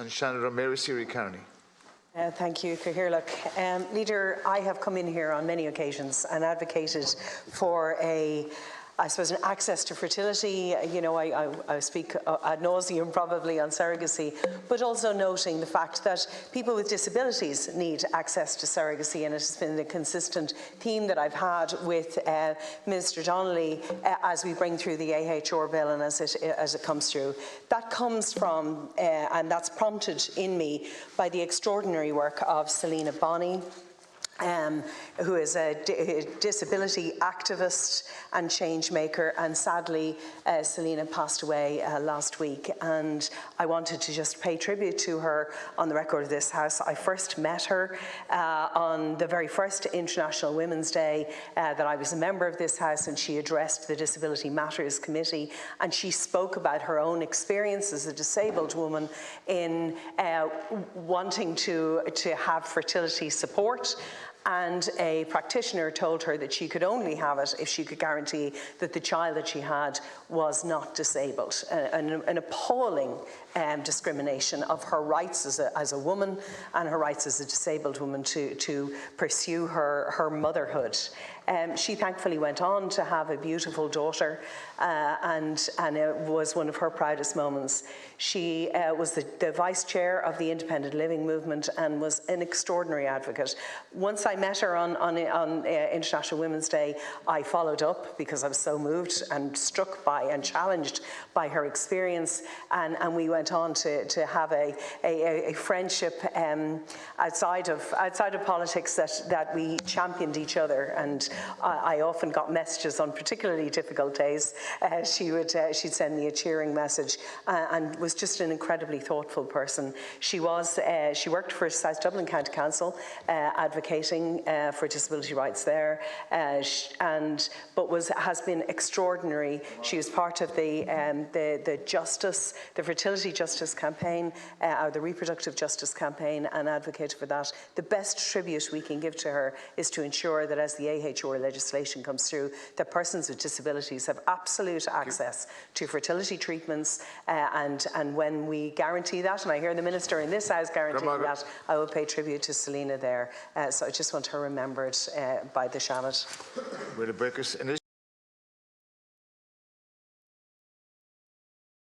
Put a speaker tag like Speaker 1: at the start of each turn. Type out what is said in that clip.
Speaker 1: and Senator Mary Siri County.
Speaker 2: Thank you, Cathaoirleach. Leader, I have come in here on many occasions and advocated for I suppose, an access to fertility. You know, I speak ad nauseum probably on surrogacy, but also noting the fact that people with disabilities need access to surrogacy, and it has been a consistent theme that I've had with Minister Donnelly as we bring through the AHR bill and as it comes through. That comes from, and that's prompted in me by the extraordinary work of Selina Bonney, who is a disability activist and change maker, and sadly Selina passed away last week, and I wanted to just pay tribute to her on the record of this House. I first met her on the very first International Women's Day that I was a member of this House, and she addressed the Disability Matters Committee, and she spoke about her own experience as a disabled woman in wanting to have fertility support. And a practitioner told her that she could only have it if she could guarantee that the child that she had was not disabled. An appalling discrimination of her rights as a woman and her rights as a disabled woman to pursue her motherhood. She thankfully went on to have a beautiful daughter, and it was one of her proudest moments. She was the vice chair of the Independent Living Movement and was an extraordinary advocate. Once I met her on International Women's Day, I followed up because I was so moved and struck by and challenged by her experience, and we went on to have a friendship outside of politics that we championed each other. And I often got messages on particularly difficult days. She'd send me a cheering message, and was just an incredibly thoughtful person. She worked for South Dublin County Council, advocating for disability rights there, but has been extraordinary. She was part of the fertility justice campaign, or the reproductive justice campaign, and advocated for that. The best tribute we can give to her is to ensure that as the AHR legislation comes through, that persons with disabilities have absolute access to fertility treatments, and when we guarantee that, and I hear the Minister in this House guaranteeing that, I will pay tribute to Selina there. So I just want her remembered by the Shamit.